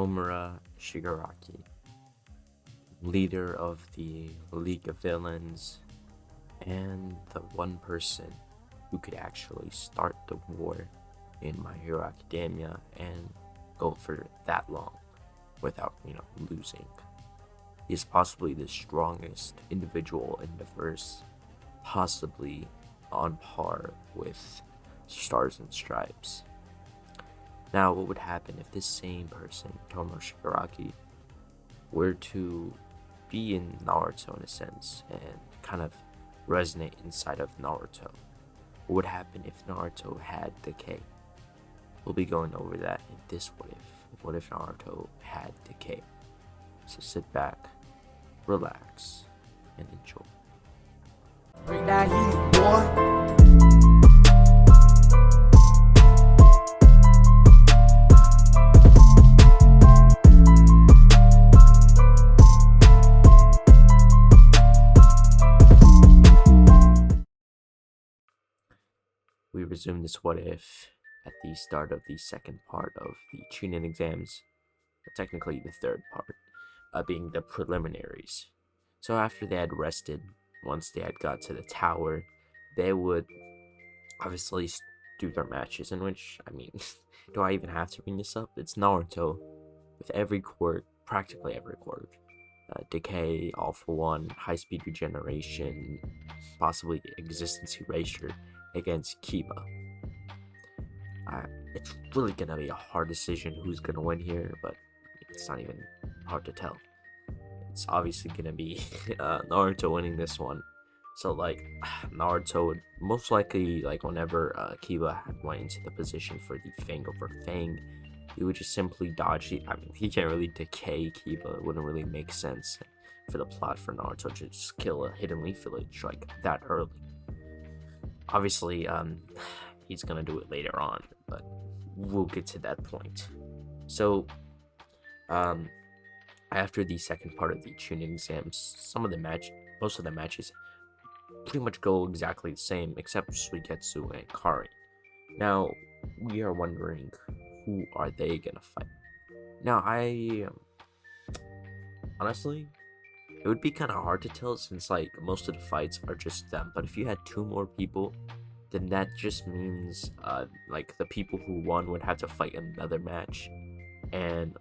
Homura Shigaraki, leader of the League of Villains, and the one person who could actually start the war in My Hero Academia and go for that long without, losing. He is possibly the strongest individual in the verse, possibly on par with Stars and Stripes. Now, what would happen if this same person, Tomo Shigaraki, were to be in Naruto in a sense and kind of resonate inside of Naruto? What would happen if Naruto had Decay? We'll be going over that in this What If. What if Naruto had Decay? So sit back, relax, and enjoy. Bring that heat, boy. We resume this What If at the start of the second part of the Chunin exams, technically the third part, being the preliminaries. So after they had rested, once they had got to the tower, they would obviously do their matches, in which, do I even have to bring this up? It's Naruto, with every quirk, practically every quirk. Decay, All for One, High Speed Regeneration, possibly Existence Erasure against Kiba. It's really gonna be a hard decision who's gonna win here, but it's not even hard to tell. It's obviously gonna be Naruto winning this one. So Naruto would most likely, whenever Kiba had went into the position for the Fang over Fang, he would just simply dodge. He can't really decay Kiba. It wouldn't really make sense for the plot for Naruto to just kill a hidden leaf village like that early. Obviously, he's gonna do it later on, but we'll get to that point. So, after the second part of the Chunin exams, most of the matches pretty much go exactly the same, except Suigetsu and Kari. Now, we are wondering, who are they gonna fight? Now, honestly, it would be kind of hard to tell since most of the fights are just them. But if you had two more people, then that just means the people who won would have to fight another match, and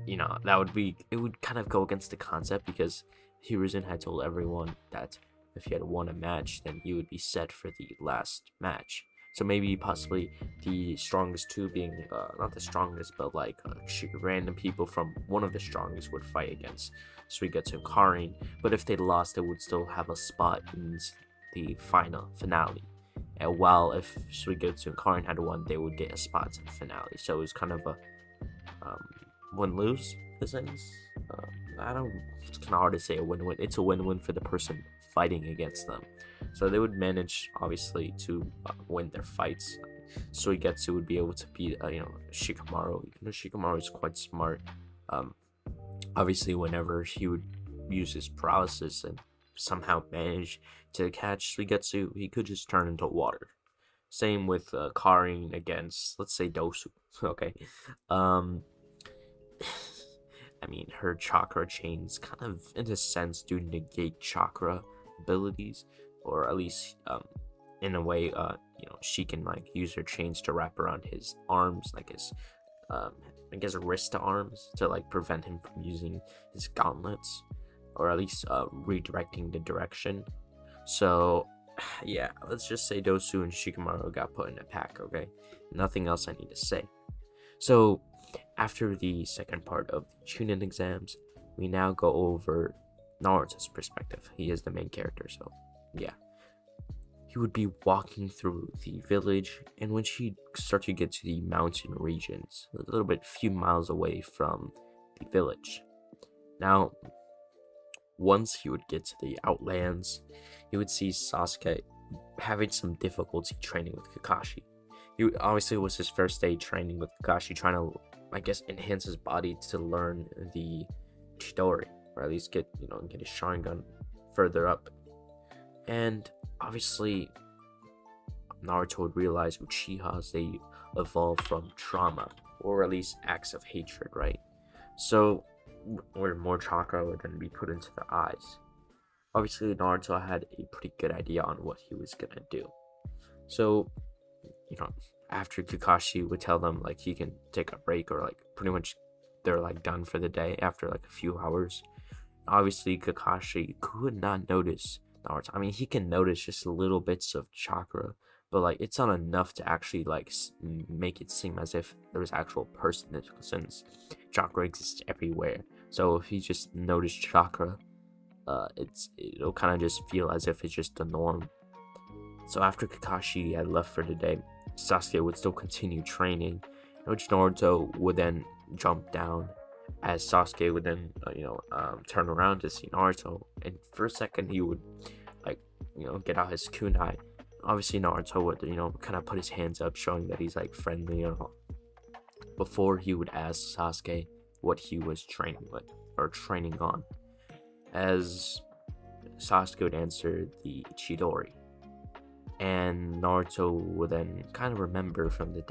it would kind of go against the concept, because Hiruzen had told everyone that if he had won a match, then he would be set for the last match. So maybe possibly the strongest two being not the strongest, but random people from one of the strongest would fight against Suigetsu and Karin. But if they lost, they would still have a spot in the finale. And while if Suigetsu and Karin had won, they would get a spot in the finale. So it was kind of a win-lose in a sense. It's kind of hard to say a win-win. It's a win-win for the person fighting against them. So they would manage, obviously, to win their fights. Suigetsu would be able to beat, Shikamaru. Even though Shikamaru is quite smart, obviously, whenever he would use his paralysis and somehow manage to catch Suigetsu, he could just turn into water. Same with Karin against, let's say, Dosu. Okay. Her chakra chains kind of, in a sense, do negate chakra abilities, or at least, in a way, she can use her chains to wrap around his arms, his wrist to arms, to prevent him from using his gauntlets, or at least redirecting the direction. So, yeah, let's just say Dosu and Shikamaru got put in a pack. Okay, nothing else I need to say. So, after the second part of the Chunin exams, we now go over Naruto's perspective. He is the main character, so yeah. He would be walking through the village, in which he'd start to get to the mountain regions, a little bit, few miles away from the village. Now, once he would get to the Outlands, he would see Sasuke having some difficulty training with Kakashi. Obviously, it was his first day training with Kakashi, trying to, enhance his body to learn the Chidori, or at least get his Sharingan further up. And obviously, Naruto would realize Uchihas, they evolve from trauma, or at least acts of hatred, right? So, where more chakra would then be put into the eyes. Obviously, Naruto had a pretty good idea on what he was gonna do. So, you know, after Kakashi would tell them like he can take a break, or like pretty much they're like done for the day after like a few hours. Obviously, Kakashi could not notice Naruto. I mean, he can notice just little bits of chakra, but like it's not enough to actually like make it seem as if there was actual person, since chakra exists everywhere. So if he just noticed chakra, it'll kind of just feel as if it's just the norm. So after Kakashi had left for the day, Sasuke would still continue training, in which Naruto would then jump down, as Sasuke would then turn around to see Naruto, and for a second he would like get out his kunai. Obviously Naruto would kind of put his hands up, showing that he's like friendly and all, before he would ask Sasuke what he was training with or training on, as Sasuke would answer the Chidori. And Naruto would then kind of remember from the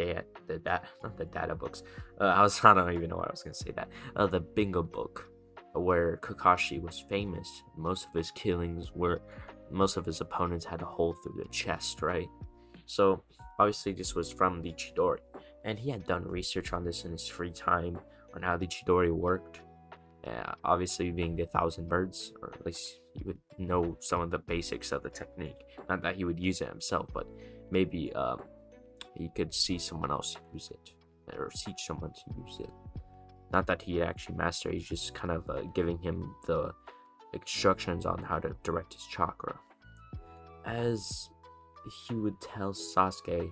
not the data books. I don't even know what I was gonna say that. The bingo book, where Kakashi was famous. Most of his opponents had a hole through the chest, right? So obviously this was from the Chidori, and he had done research on this in his free time on how the Chidori worked. Obviously, being the 1,000 birds, or at least he would know some of the basics of the technique. Not that he would use it himself, but maybe he could see someone else use it, or teach someone to use it. Not that he actually mastered, he's just kind of giving him the instructions on how to direct his chakra. As he would tell Sasuke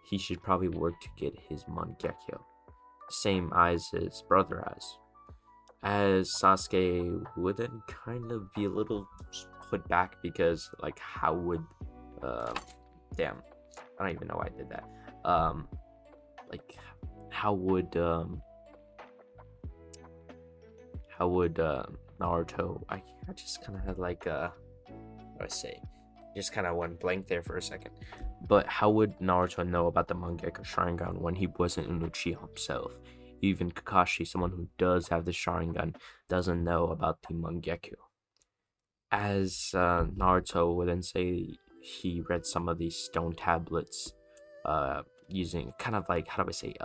he should probably work to get his Mangekyo, same eyes his brother has. As Sasuke would then kind of be a little put back, because like how would damn, I don't even know why I did that. Like how would Naruto, I just kind of had like what do I say, just kind of went blank there for a second. But how would Naruto know about the Mangekyo Sharingan when he wasn't an Uchiha himself? Even Kakashi, someone who does have the Sharingan, doesn't know about the Mangekyo. As Naruto would then say he read some of these stone tablets, using kind of like, how do I say,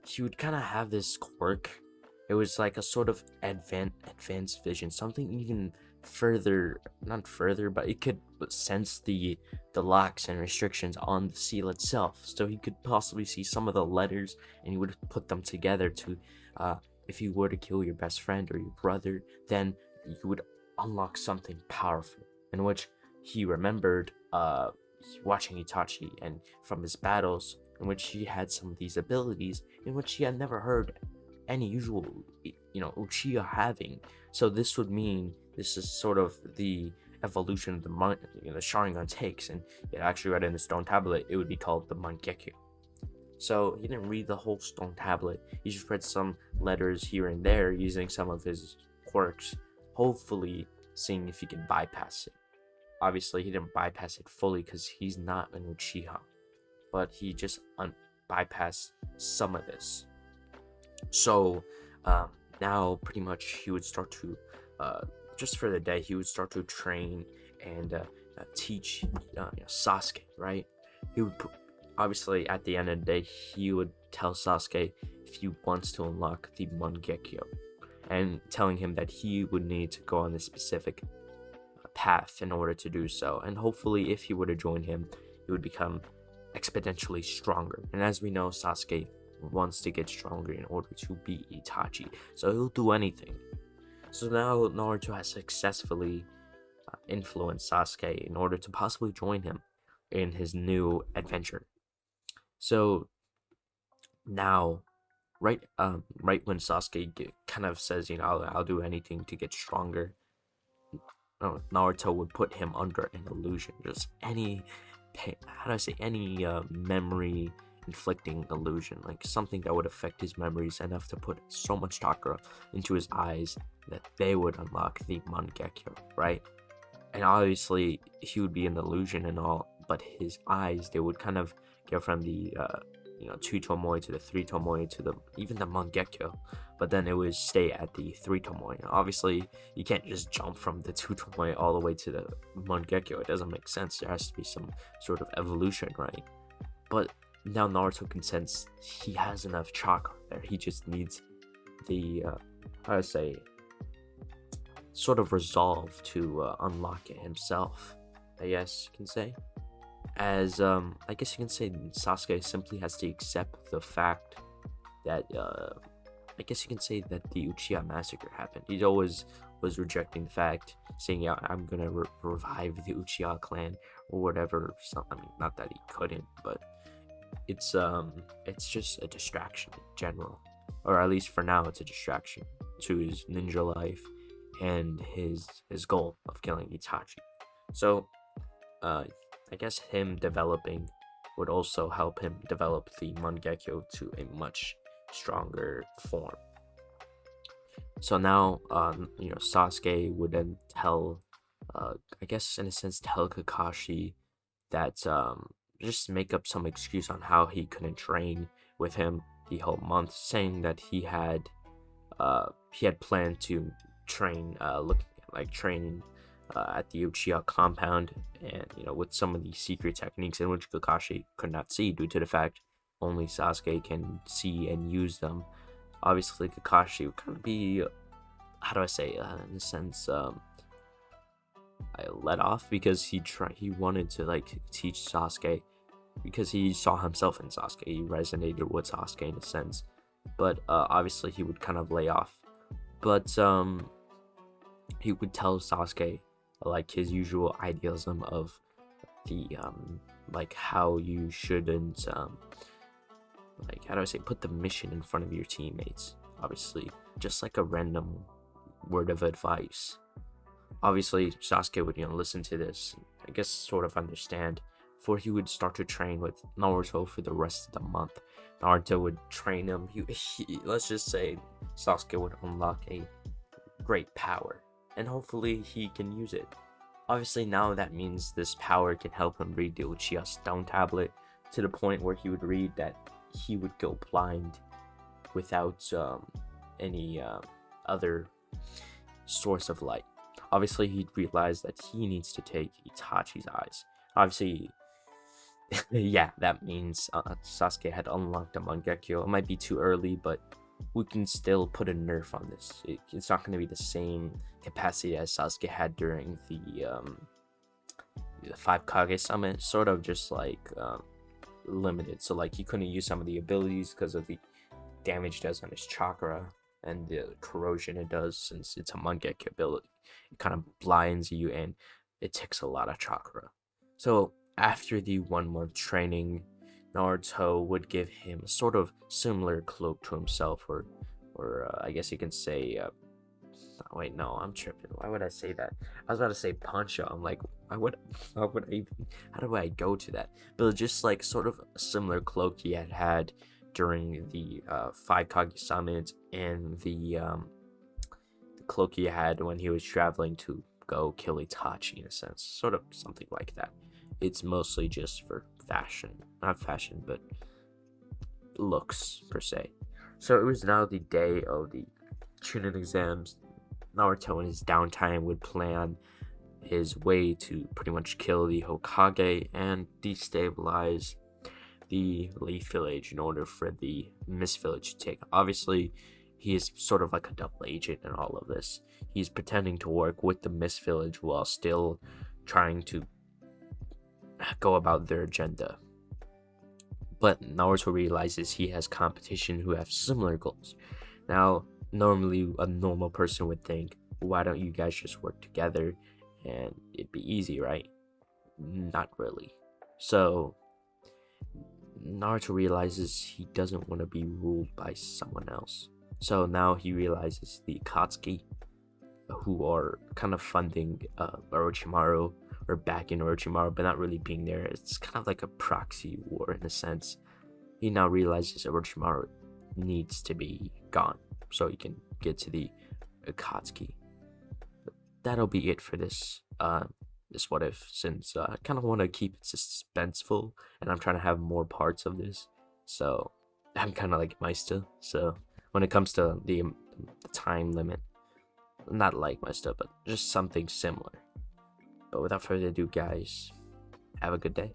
he would kind of have this quirk. It was like a sort of advanced vision, something even further, not further, but it could sense the locks and restrictions on the seal itself, so he could possibly see some of the letters, and he would put them together to if you were to kill your best friend or your brother, then you would unlock something powerful, in which he remembered watching Itachi and from his battles, in which he had some of these abilities in which he had never heard any usual Uchiha having. So this would mean this is sort of the evolution of the Sharingan takes, and it actually read in the stone tablet it would be called the Mangekyo. So he didn't read the whole stone tablet, he just read some letters here and there using some of his quirks, hopefully seeing if he could bypass it. Obviously he didn't bypass it fully because he's not an Uchiha, but he just bypassed some of this. So now pretty much he would start to just for the day he would start to train and teach Sasuke, right? He would obviously at the end of the day he would tell Sasuke if he wants to unlock the Mangekyo, and telling him that he would need to go on this specific path in order to do so, and hopefully if he were to join him he would become exponentially stronger. And as we know, Sasuke wants to get stronger in order to beat Itachi, so he'll do anything. So now Naruto has successfully influenced Sasuke in order to possibly join him in his new adventure. So now, right when Sasuke kind of says, I'll do anything to get stronger, Naruto would put him under an illusion, just any memory inflicting illusion, like something that would affect his memories enough to put so much chakra into his eyes that they would unlock the Mangekyo, right? And obviously he would be an illusion and all, but his eyes, they would kind of get from the 2 tomoe to the 3 tomoe to the even the Mangekyo, but then it would stay at the 3 tomoe. Obviously, you can't just jump from the 2 tomoe all the way to the Mangekyo. It doesn't make sense. There has to be some sort of evolution, right? But now Naruto can sense he has enough chakra there. He just needs the how to say, sort of resolve to unlock it himself, I guess you can say. As I guess you can say Sasuke simply has to accept the fact that I guess you can say that the Uchiha massacre happened. He always was rejecting the fact, saying, "Yeah, I'm gonna revive the Uchiha clan or whatever." I mean, not that he couldn't, but it's just a distraction in general, or at least for now, it's a distraction to his ninja life and his goal of killing Itachi. So, I guess him developing would also help him develop the Mangekyo to a much stronger form. So now, Sasuke would then tell, I guess in a sense, tell Kakashi that just make up some excuse on how he couldn't train with him the whole month, saying that he had planned to train, training at the Uchiha compound, and with some of these secret techniques in which Kakashi could not see due to the fact only Sasuke can see and use them. Obviously, Kakashi would kind of be, how do I say, in a sense, I let off because he wanted to teach Sasuke because he saw himself in Sasuke. He resonated with Sasuke in a sense, but obviously he would kind of lay off. But he would tell Sasuke his usual idealism of the how you shouldn't how do I say, put the mission in front of your teammates. Obviously, just like a random word of advice. Obviously, Sasuke would listen to this, I guess sort of understand, for he would start to train with Naruto for the rest of the month. Naruto would train him. Let's just say Sasuke would unlock a great power, and hopefully he can use it. Obviously, now that means this power can help him read the Uchiha Stone Tablet to the point where he would read that he would go blind without any other source of light. Obviously, he'd realize that he needs to take Itachi's eyes. Obviously, yeah, that means Sasuke had unlocked a Mangekyo. It might be too early, but we can still put a nerf on this. It's not going to be the same capacity as Sasuke had during the 5 Kage summit. Sort of just limited. So he couldn't use some of the abilities because of the damage it does on his chakra and the corrosion it does, since it's a Mangekyo ability. It kind of blinds you and it takes a lot of chakra. So after the 1 month training, Naruto would give him a sort of similar cloak to himself, or I guess you can say, wait, no, I'm tripping. Why would I say that? I was about to say poncho. I'm like, how do I go to that? But just sort of a similar cloak he had during the 5 Kage summit, and the cloak he had when he was traveling to go kill Itachi, in a sense. Sort of something like that. It's mostly just for fashion. Not fashion, but looks, per se. So it was now the day of the Chunin exams. Naruto in his downtime would plan his way to pretty much kill the Hokage and destabilize the Leaf Village in order for the Mist Village to take. Obviously, he is sort of like a double agent in all of this. He's pretending to work with the Mist Village while still trying to go about their agenda. But Naruto realizes he has competition who have similar goals. Now, normally a normal person would think, why don't you guys just work together and it'd be easy, right? Not really. So Naruto realizes he doesn't want to be ruled by someone else. So now he realizes the Akatsuki, who are kind of funding Orochimaru, or backing Orochimaru, but not really being there. It's kind of like a proxy war in a sense. He now realizes Orochimaru needs to be gone so he can get to the Akatsuki. That'll be it for this this what if, since I kind of want to keep it suspenseful, and I'm trying to have more parts of this. So I'm kind of like Meister. So when it comes to the time limit, not like Meister, but just something similar. But without further ado, guys, have a good day.